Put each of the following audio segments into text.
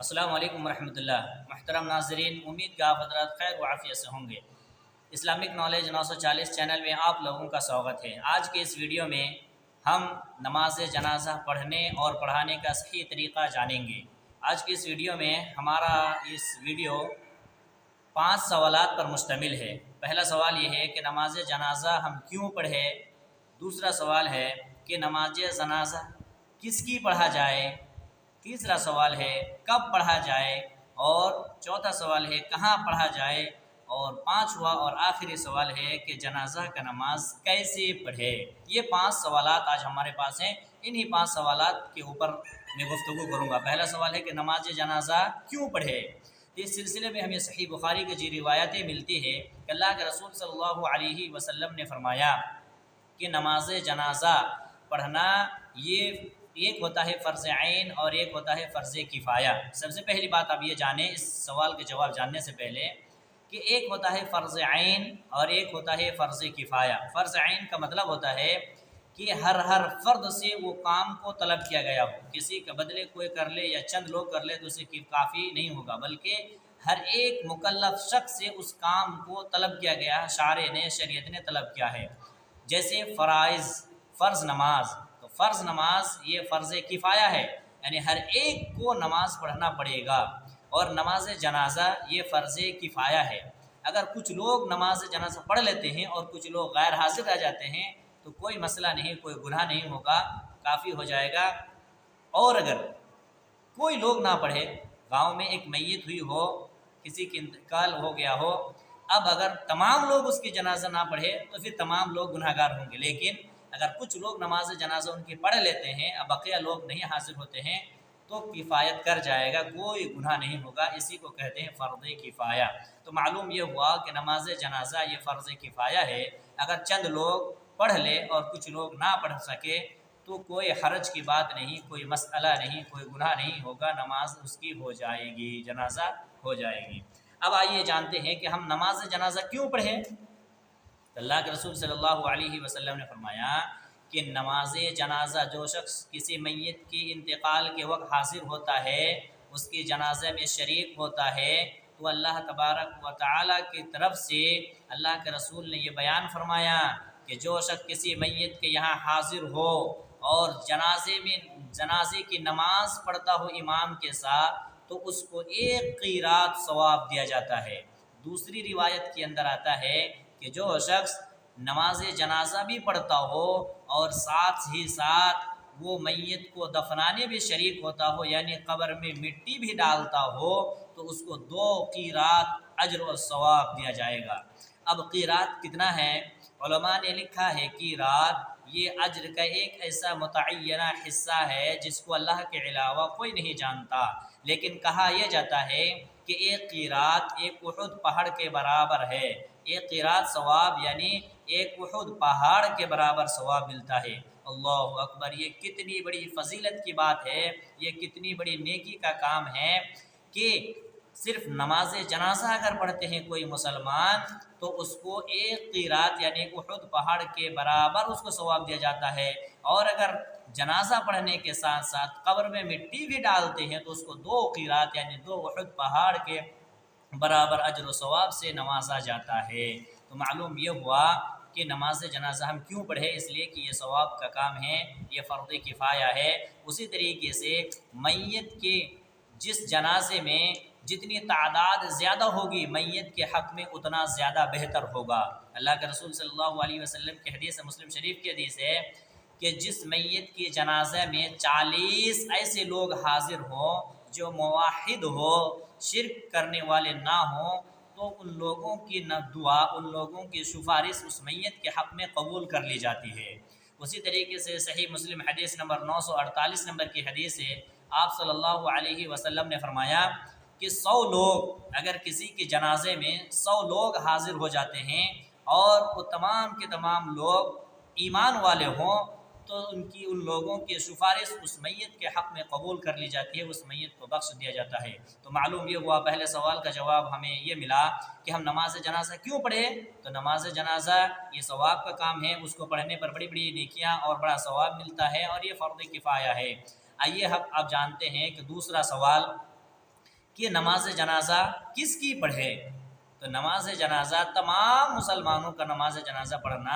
السلام علیکم ورحمۃ اللہ۔ محترم ناظرین، امید کا آپ حضرات خیر و عافیت سے ہوں گے۔ اسلامک نالج 940 چینل میں آپ لوگوں کا سواگت ہے۔ آج کے اس ویڈیو میں ہم نماز جنازہ پڑھنے اور پڑھانے کا صحیح طریقہ جانیں گے۔ آج کی اس ویڈیو میں ہمارا اس ویڈیو 5 سوالات پر مشتمل ہے۔ پہلا سوال یہ ہے کہ نماز جنازہ ہم کیوں پڑھیں؟ دوسرا سوال ہے کہ نماز جنازہ کس کی پڑھا جائے؟ تیسرا سوال ہے کب پڑھا جائے؟ اور چوتھا سوال ہے کہاں پڑھا جائے؟ اور پانچواں اور آخری سوال ہے کہ جنازہ کا نماز کیسے پڑھے؟ یہ 5 سوالات آج ہمارے پاس ہیں۔ انہی 5 سوالات کے اوپر میں گفتگو کروں گا۔ پہلا سوال ہے کہ نماز جنازہ کیوں پڑھے؟ اس سلسلے میں ہمیں صحیح بخاری کی جو روایتیں ملتی ہے کہ اللہ کے رسول صلی اللہ علیہ وسلم نے فرمایا کہ نماز جنازہ پڑھنا یہ ایک ہوتا ہے فرض عین اور ایک ہوتا ہے فرض کفایہ۔ سب سے پہلی بات آپ یہ جانیں اس سوال کے جواب جاننے سے پہلے کہ ایک ہوتا ہے فرض عین اور ایک ہوتا ہے فرض کفایہ۔ فرض عین کا مطلب ہوتا ہے کہ ہر فرد سے وہ کام کو طلب کیا گیا ہو، کسی کے بدلے کوئی کر لے یا چند لوگ کر لے تو اسے کافی نہیں ہوگا، بلکہ ہر ایک مکلف شخص سے اس کام کو طلب کیا گیا ہے، شریعت نے طلب کیا ہے۔ جیسے فرض نماز، تو فرض نماز یہ فرض کفایہ ہے، یعنی ہر ایک کو نماز پڑھنا پڑے گا۔ اور نماز جنازہ یہ فرض کفایہ ہے۔ اگر کچھ لوگ نماز جنازہ پڑھ لیتے ہیں اور کچھ لوگ غیر حاضر رہ جاتے ہیں تو کوئی مسئلہ نہیں، کوئی گناہ نہیں ہوگا، کافی ہو جائے گا۔ اور اگر کوئی لوگ نہ پڑھے، گاؤں میں ایک میت ہوئی ہو، کسی کی انتقال ہو گیا ہو، اب اگر تمام لوگ اس کی جنازہ نہ پڑھے تو پھر تمام لوگ گناہ گار ہوں گے، لیکن اگر کچھ لوگ نماز جنازہ ان کی پڑھ لیتے ہیں، اب بقیہ لوگ نہیں حاضر ہوتے ہیں تو کفایت کر جائے گا، کوئی گناہ نہیں ہوگا۔ اسی کو کہتے ہیں فرض کفایہ۔ تو معلوم یہ ہوا کہ نماز جنازہ یہ فرض کفایہ ہے۔ اگر چند لوگ پڑھ لے اور کچھ لوگ نہ پڑھ سکے تو کوئی حرج کی بات نہیں، کوئی مسئلہ نہیں، کوئی گناہ نہیں ہوگا، نماز اس کی ہو جائے گی، جنازہ ہو جائے گی۔ اب آئیے جانتے ہیں کہ ہم نماز جنازہ کیوں پڑھیں۔ اللہ کے رسول صلی اللہ علیہ وسلم نے فرمایا کہ نماز جنازہ جو شخص کسی میت کی انتقال کے وقت حاضر ہوتا ہے، اس کی جنازے میں شریک ہوتا ہے، تو اللہ تبارک و تعالیٰ کی طرف سے اللہ کے رسول نے یہ بیان فرمایا کہ جو شخص کسی میت کے یہاں حاضر ہو اور جنازے کی نماز پڑھتا ہو امام کے ساتھ تو اس کو 1 قیراط ثواب دیا جاتا ہے۔ دوسری روایت کے اندر آتا ہے کہ جو شخص نماز جنازہ بھی پڑھتا ہو اور ساتھ ہی ساتھ وہ میت کو دفنانے بھی شریک ہوتا ہو، یعنی قبر میں مٹی بھی ڈالتا ہو، تو اس کو 2 قیراط اجر و ثواب دیا جائے گا۔ اب قیراط کتنا ہے؟ علماء نے لکھا ہے قیراط یہ اجر کا ایک ایسا متعینہ حصہ ہے جس کو اللہ کے علاوہ کوئی نہیں جانتا، لیکن کہا یہ جاتا ہے کہ 1 قیراط 1 احد پہاڑ کے برابر ہے۔ 1 قیراط ثواب یعنی 1 احد پہاڑ کے برابر ثواب ملتا ہے۔ اللہ اکبر! یہ کتنی بڑی فضیلت کی بات ہے، یہ کتنی بڑی نیکی کا کام ہے کہ صرف نماز جنازہ اگر پڑھتے ہیں کوئی مسلمان تو اس کو 1 قیراط یعنی احد پہاڑ کے برابر اس کو ثواب دیا جاتا ہے، اور اگر جنازہ پڑھنے کے ساتھ ساتھ قبر میں مٹی بھی ڈالتے ہیں تو اس کو 2 قیراط یعنی 2 احد پہاڑ کے برابر اجر و ثواب سے نوازا جاتا ہے۔ تو معلوم یہ ہوا کہ نماز جنازہ ہم کیوں پڑھیں، اس لیے کہ یہ ثواب کا کام ہے، یہ فرض کفایہ ہے۔ اسی طریقے سے میت کے جس جنازے میں جتنی تعداد زیادہ ہوگی میت کے حق میں اتنا زیادہ بہتر ہوگا۔ اللہ کے رسول صلی اللہ علیہ وسلم کی حدیث ہے، مسلم شریف کی حدیث ہے کہ جس میت کی جنازے میں 40 ایسے لوگ حاضر ہوں جو موحد ہو، شرک کرنے والے نہ ہوں، تو ان لوگوں کی دعا، ان لوگوں کی سفارش اس میت کے حق میں قبول کر لی جاتی ہے۔ اسی طریقے سے صحیح مسلم حدیث نمبر 948 نمبر کی حدیث ہے، آپ صلی اللہ علیہ وسلم نے فرمایا کہ 100 لوگ اگر کسی کے جنازے میں 100 لوگ حاضر ہو جاتے ہیں اور وہ تمام کے تمام لوگ ایمان والے ہوں تو ان لوگوں کی سفارش اس میت کے حق میں قبول کر لی جاتی ہے، اس میت کو بخش دیا جاتا ہے۔ تو معلوم یہ ہوا، پہلے سوال کا جواب ہمیں یہ ملا کہ ہم نماز جنازہ کیوں پڑھیں۔ تو نماز جنازہ یہ ثواب کا کام ہے، اس کو پڑھنے پر بڑی بڑی نیکیاں اور بڑا ثواب ملتا ہے، اور یہ فرض کفایہ ہے۔ آئیے اب آپ جانتے ہیں کہ دوسرا سوال کہ نماز جنازہ کس کی پڑھے؟ تو نماز جنازہ تمام مسلمانوں کا نماز جنازہ پڑھنا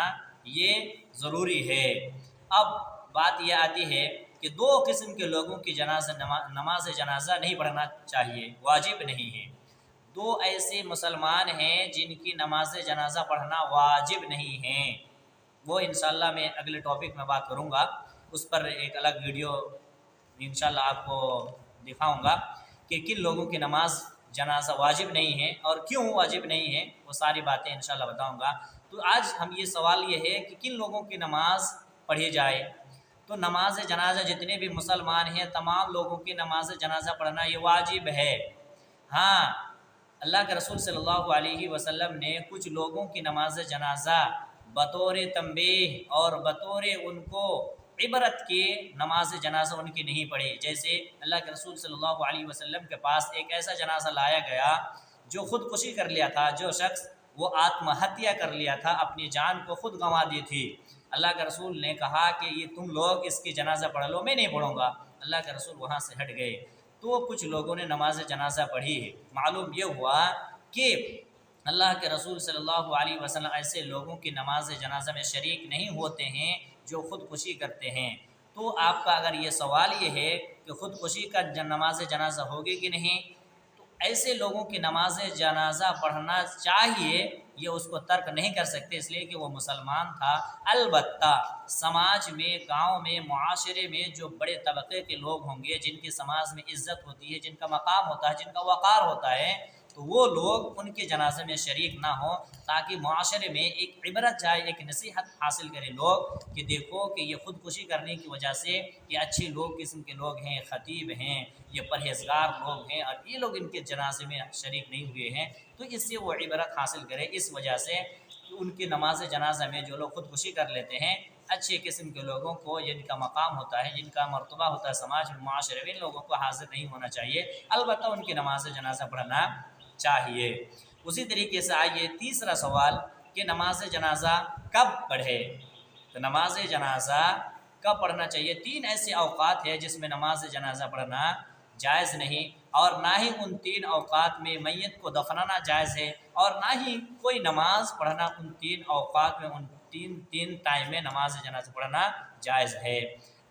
یہ ضروری ہے۔ اب بات یہ آتی ہے کہ دو قسم کے لوگوں کی نماز جنازہ نہیں پڑھنا چاہیے، واجب نہیں ہے۔ دو ایسے مسلمان ہیں جن کی نماز جنازہ پڑھنا واجب نہیں ہے، وہ انشاءاللہ میں اگلے ٹاپک میں بات کروں گا، اس پر ایک الگ ویڈیو انشاءاللہ آپ کو دکھاؤں گا کہ کن لوگوں کی نماز جنازہ واجب نہیں ہے اور کیوں واجب نہیں ہے، وہ ساری باتیں انشاءاللہ بتاؤں گا۔ تو آج ہم یہ سوال یہ ہے کہ کن لوگوں کی نماز پڑھی جائے؟ تو نماز جنازہ جتنے بھی مسلمان ہیں تمام لوگوں کی نماز جنازہ پڑھنا یہ واجب ہے۔ ہاں، اللہ کے رسول صلی اللہ علیہ وسلم نے کچھ لوگوں کی نماز جنازہ بطور تنبیہ اور بطور ان کو عبرت کی نماز جنازہ ان کی نہیں پڑھی۔ جیسے اللہ کے رسول صلی اللہ علیہ وسلم کے پاس ایک ایسا جنازہ لایا گیا جو خودکشی کر لیا تھا، جو شخص وہ آتم ہتیا کر لیا تھا، اپنی جان کو خود گنوا دی تھی۔ اللہ کے رسول نے کہا کہ یہ تم لوگ اس کی جنازہ پڑھ لو، میں نہیں پڑھوں گا۔ اللہ کے رسول وہاں سے ہٹ گئے تو کچھ لوگوں نے نماز جنازہ پڑھی ہے۔ معلوم یہ ہوا کہ اللہ کے رسول صلی اللہ علیہ وسلم ایسے لوگوں کی نماز جنازہ میں شریک نہیں ہوتے ہیں جو خودکشی کرتے ہیں۔ تو آپ کا اگر یہ سوال یہ ہے کہ خودکشی کا نماز جنازہ ہوگی کہ نہیں، تو ایسے لوگوں کی نماز جنازہ پڑھنا چاہیے، یہ اس کو ترک نہیں کر سکتے اس لیے کہ وہ مسلمان تھا۔ البتہ سماج میں، گاؤں میں، معاشرے میں جو بڑے طبقے کے لوگ ہوں گے، جن کی سماج میں عزت ہوتی ہے، جن کا مقام ہوتا ہے، جن کا وقار ہوتا ہے، تو وہ لوگ ان کے جنازے میں شریک نہ ہوں، تاکہ معاشرے میں ایک عبرت جائے، ایک نصیحت حاصل کرے لوگ کہ دیکھو کہ یہ خودکشی کرنے کی وجہ سے یہ اچھے لوگ قسم کے لوگ ہیں، خطیب ہیں، یہ پرہیزگار لوگ ہیں، اور یہ لوگ ان کے جنازے میں شریک نہیں ہوئے ہیں، تو اس سے وہ عبرت حاصل کرے۔ اس وجہ سے ان کی نماز جنازہ میں جو لوگ خودکشی کر لیتے ہیں، اچھے قسم کے لوگوں کو، جن کا مقام ہوتا ہے، جن کا مرتبہ ہوتا ہے سماج میں، معاشرے میں، ان لوگوں کو حاضر نہیں ہونا چاہیے، البتہ ان کی نماز جنازہ پڑھنا چاہیے۔ اسی طریقے سے آئیے تیسرا سوال کہ نماز جنازہ کب پڑھے؟ تو نماز جنازہ کب پڑھنا چاہیے؟ تین ایسے اوقات ہیں جس میں نماز جنازہ پڑھنا جائز نہیں، اور نہ ہی ان تین اوقات میں میت کو دفنانا جائز ہے، اور نہ ہی کوئی نماز پڑھنا ان تین اوقات میں، ان تین ٹائم میں نماز جنازہ پڑھنا جائز ہے۔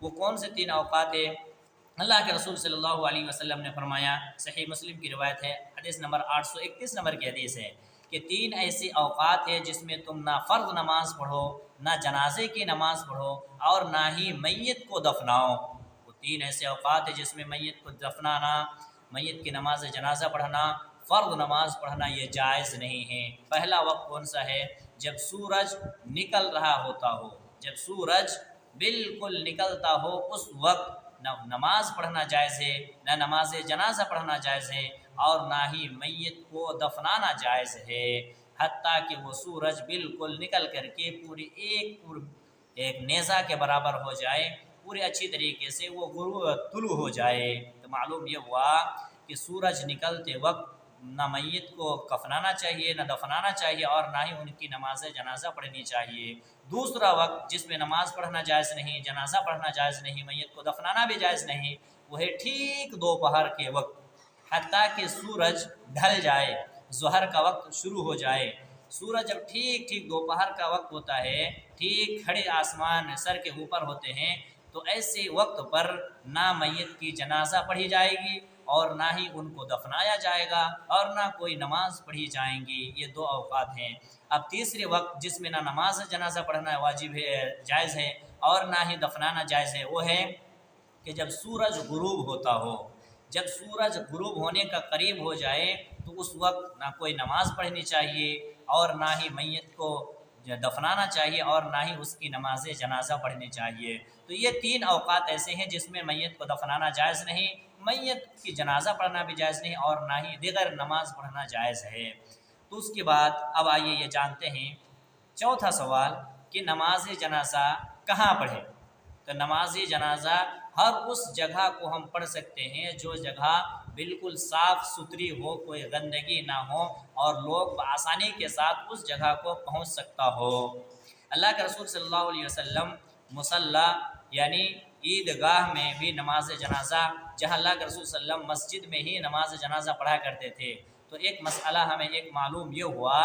وہ کون سے تین اوقات ہیں؟ اللہ کے رسول صلی اللہ علیہ وسلم نے فرمایا، صحیح مسلم کی روایت ہے، حدیث نمبر 831 نمبر کی حدیث ہے کہ تین ایسے اوقات ہیں جس میں تم نہ فرض نماز پڑھو، نہ جنازے کی نماز پڑھو، اور نہ ہی میت کو دفناؤ۔ وہ تین ایسے اوقات ہیں جس میں میت کو دفنانا، میت کی نماز جنازہ پڑھنا، فرض نماز پڑھنا یہ جائز نہیں ہے۔ پہلا وقت کون سا ہے؟ جب سورج نکل رہا ہوتا ہو، جب سورج بالکل نکلتا ہو، اس وقت نہ نماز پڑھنا جائز ہے، نہ نماز جنازہ پڑھنا جائز ہے، اور نہ ہی میت کو دفنانا جائز ہے، حتیٰ کہ وہ سورج بالکل نکل کر کے پوری ایک نیزہ کے برابر ہو جائے، پورے اچھی طریقے سے وہ طلوع ہو جائے۔ تو معلوم یہ ہوا کہ سورج نکلتے وقت نہ میت کو کفنانا چاہیے، نہ دفنانا چاہیے، اور نہ ہی ان کی نماز جنازہ پڑھنی چاہیے۔ دوسرا وقت جس میں نماز پڑھنا جائز نہیں، جنازہ پڑھنا جائز نہیں، میت کو دفنانا بھی جائز نہیں، وہ ہے ٹھیک دوپہر کے وقت، حتیٰ کہ سورج ڈھل جائے، ظہر کا وقت شروع ہو جائے۔ سورج جب ٹھیک دوپہر کا وقت ہوتا ہے، ٹھیک کھڑے آسمان سر کے اوپر ہوتے ہیں، تو ایسے وقت پر نہ میت کی جنازہ پڑھی جائے گی، اور نہ ہی ان کو دفنایا جائے گا، اور نہ کوئی نماز پڑھی جائیں گی۔ یہ دو اوقات ہیں۔ اب تیسرے وقت جس میں نہ نماز جنازہ پڑھنا واجب ہے، جائز ہے، اور نہ ہی دفنانا جائز ہے، وہ ہے کہ جب سورج غروب ہوتا ہو۔ جب سورج غروب ہونے کا قریب ہو جائے تو اس وقت نہ کوئی نماز پڑھنی چاہیے، اور نہ ہی میت کو دفنانا چاہیے، اور نہ ہی اس کی نماز جنازہ پڑھنی چاہیے۔ تو یہ تین اوقات ایسے ہیں جس میں میت کو دفنانا جائز نہیں، میت کی جنازہ پڑھنا بھی جائز نہیں، اور نہ ہی دیگر نماز پڑھنا جائز ہے۔ تو اس کے بعد اب آئیے یہ جانتے ہیں چوتھا سوال کہ نماز جنازہ کہاں پڑھیں؟ تو نماز جنازہ ہر اس جگہ کو ہم پڑھ سکتے ہیں جو جگہ بالکل صاف ستھری ہو، کوئی گندگی نہ ہو، اور لوگ بآسانی کے ساتھ اس جگہ کو پہنچ سکتا ہو۔ اللہ کے رسول صلی اللہ علیہ وسلم مصلی یعنی عیدگاہ میں بھی نماز جنازہ جہاں اللہ کے رسول صلی اللہ علیہ وسلم مسجد میں ہی نماز جنازہ پڑھا کرتے تھے۔ تو ایک مسئلہ ہمیں ایک معلوم یہ ہوا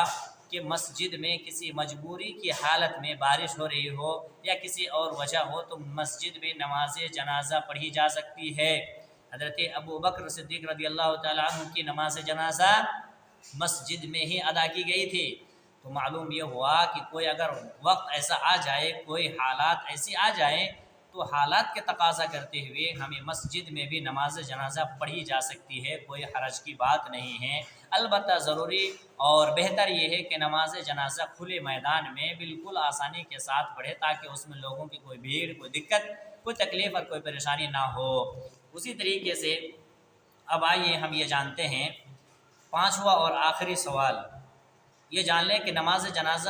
کہ مسجد میں کسی مجبوری کی حالت میں بارش ہو رہی ہو یا کسی اور وجہ ہو تو مسجد میں نماز جنازہ پڑھی جا سکتی ہے۔ حضرت ابو بکر صدیق رضی اللہ تعالیٰ عنہ کی نماز جنازہ مسجد میں ہی ادا کی گئی تھی۔ تو معلوم یہ ہوا کہ کوئی اگر وقت ایسا آ جائے، کوئی حالات ایسی آ جائیں تو حالات کے تقاضا کرتے ہوئے ہمیں مسجد میں بھی نماز جنازہ پڑھی جا سکتی ہے، کوئی حرج کی بات نہیں ہے۔ البتہ ضروری اور بہتر یہ ہے کہ نماز جنازہ کھلے میدان میں بالکل آسانی کے ساتھ پڑھے تاکہ اس میں لوگوں کی کوئی بھیڑ، کوئی دقت، کوئی تکلیف اور کوئی پریشانی نہ ہو۔ اسی طریقے سے اب آئیے ہم یہ جانتے ہیں پانچواں اور آخری سوال یہ جان لیں کہ نماز جنازہ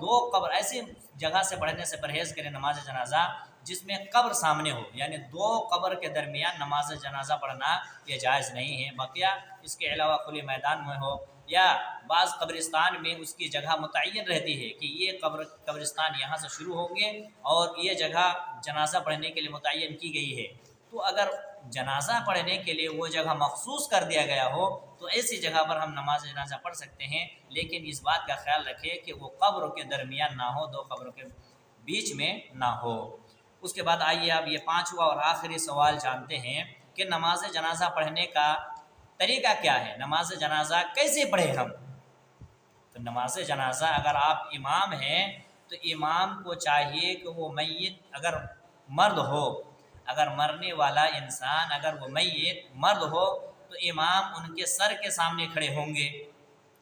دو قبر ایسی جگہ سے پڑھنے سے پرہیز کریں نماز جنازہ جس میں قبر سامنے ہو، یعنی دو قبر کے درمیان نماز جنازہ پڑھنا یہ جائز نہیں ہے۔ بقیہ اس کے علاوہ کھلے میدان میں ہو یا بعض قبرستان میں اس کی جگہ متعین رہتی ہے کہ یہ قبرستان یہاں سے شروع ہوں گے اور یہ جگہ جنازہ پڑھنے کے لیے متعین کی گئی ہے، تو اگر جنازہ پڑھنے کے لیے وہ جگہ مخصوص کر دیا گیا ہو تو ایسی جگہ پر ہم نماز جنازہ پڑھ سکتے ہیں، لیکن اس بات کا خیال رکھیں کہ وہ قبروں کے درمیان نہ ہو، دو قبروں کے بیچ میں نہ ہو۔ اس کے بعد آئیے اب یہ پانچواں اور آخری سوال جانتے ہیں کہ نماز جنازہ پڑھنے کا طریقہ کیا ہے، نماز جنازہ کیسے پڑھیں ہم؟ تو نماز جنازہ اگر آپ امام ہیں تو امام کو چاہیے کہ وہ میت اگر مرد ہو، اگر مرنے والا انسان اگر وہ میت مرد ہو تو امام ان کے سر کے سامنے کھڑے ہوں گے،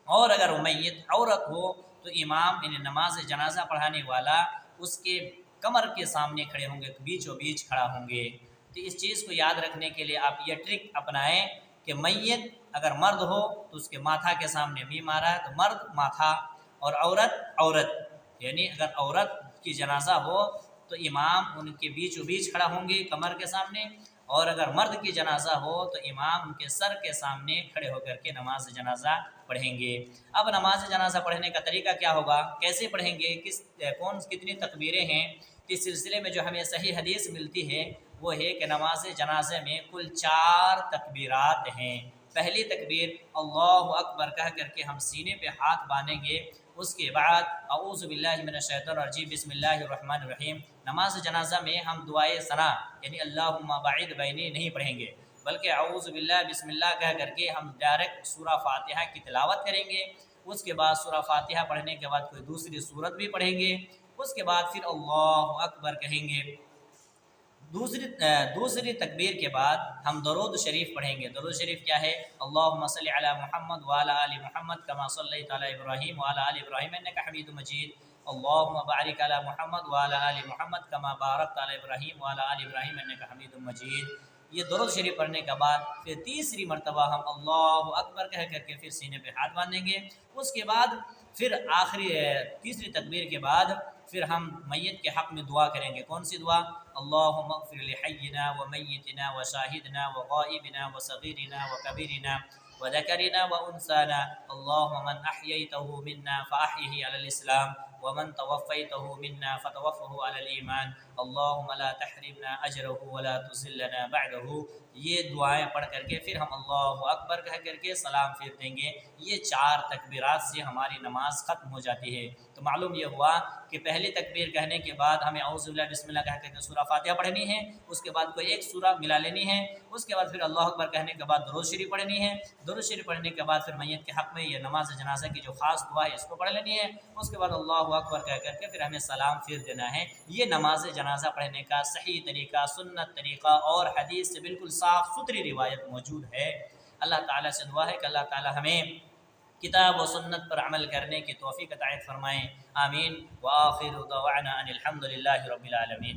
اور اگر وہ میت عورت ہو تو امام نماز جنازہ پڑھانے والا اس کے کمر کے سامنے کھڑے ہوں گے، بیچوں بیچ کھڑا ہوں گے۔ تو اس چیز کو یاد رکھنے کے لیے آپ یہ ٹرک اپنائیں کہ میت اگر مرد ہو تو اس کے ماتھا کے سامنے میم آ رہا ہے تو مرد ماتھا، اور عورت یعنی اگر عورت کی جنازہ ہو تو امام ان کے بیچوں بیچ کھڑا ہوں گے کمر کے سامنے، اور اگر مرد کی جنازہ ہو تو امام ان کے سر کے سامنے کھڑے ہو کر کے نماز جنازہ پڑھیں گے۔ اب نماز جنازہ پڑھنے کا طریقہ کیا ہوگا، کیسے پڑھیں گے، کتنی تکبیریں ہیں؟ اس سلسلے میں جو ہمیں صحیح حدیث ملتی ہے وہ ہے کہ نماز جنازے میں کل 4 تکبیرات ہیں۔ پہلی تکبیر اللہ اکبر کہہ کر کے ہم سینے پہ ہاتھ باندھیں گے، اس کے بعد اعوذ باللہ من الشیطان الرجیم بسم اللہ الرحمن الرحیم۔ نماز جنازہ میں ہم دعائے ثنا یعنی اللہم باعد بینی نہیں پڑھیں گے، بلکہ اعوذ باللہ بسم اللہ کہہ کر کے ہم ڈائریکٹ سورہ فاتحہ کی تلاوت کریں گے۔ اس کے بعد سورہ فاتحہ پڑھنے کے بعد کوئی دوسری سورت بھی پڑھیں گے، اس کے بعد پھر اللہ اکبر کہیں گے۔ دوسری تکبیر کے بعد ہم درود شریف پڑھیں گے۔ درود شریف کیا ہے؟ اللہم صلی علی محمد وعلی آل محمد کما صلیت علی ابراہیم وعلی آل ابراہیم انک حمید مجید، اللہم بارک علی محمد وعلی آل محمد کما بارکت علی ابراہیم وعلی آل ابراہیم انک حمید مجید۔ یہ درود شریف پڑھنے کے بعد پھر تیسری مرتبہ ہم اللہ اکبر کہہ کر کے پھر سینے پہ ہاتھ باندھیں گے۔ اس کے بعد پھر تیسری تکبیر کے بعد پھر ہم میت کے حق میں دعا کریں گے۔ کون سی دعا؟ اللہم اغفر لحینا ومیتنا وشاہدنا وغائبنا وصغیرنا وکبیرنا وذکرنا وانثانا، اللہم من احییتہ منا فاحیہ علی الاسلام ومن توفیتہ منا فتوفہ علی الایمان، اللہم لا تحرمنا اجرہ ولا تذلنا بعدہ۔ یہ دعائیں پڑھ کر کے پھر ہم اللہ اکبر کہہ کر کے سلام پھیر دیں گے۔ یہ 4 تکبیرات سے ہماری نماز ختم ہو جاتی ہے۔ تو معلوم یہ ہوا کہ پہلی تکبیر کہنے کے بعد ہمیں اعوذ باللہ بسم اللہ کہہ کر کے سورہ فاتحہ پڑھنی ہے، اس کے بعد کوئی ایک سورہ ملا لینی ہے، اس کے بعد پھر اللہ اکبر کہنے کے بعد درود شریف پڑھنی ہے، درود شریف پڑھنے کے بعد پھر میت کے حق میں یہ نماز جنازہ کی جو خاص دعا ہے اس کو پڑھ لینی ہے، اس کے بعد اللہ اکبر کہہ کر کے پھر ہمیں سلام پھیر دینا ہے۔ یہ نماز جنازہ پڑھنے کا صحیح طریقہ، سنت طریقہ اور حدیث سے بالکل صاف ستھری روایت موجود ہے۔ اللہ تعالیٰ سے دعا ہے کہ اللہ تعالیٰ ہمیں کتاب و سنت پر عمل کرنے کی توفیق عطا فرمائیں، آمین۔ وآخر دعوانا ان الحمد للہ رب العالمین۔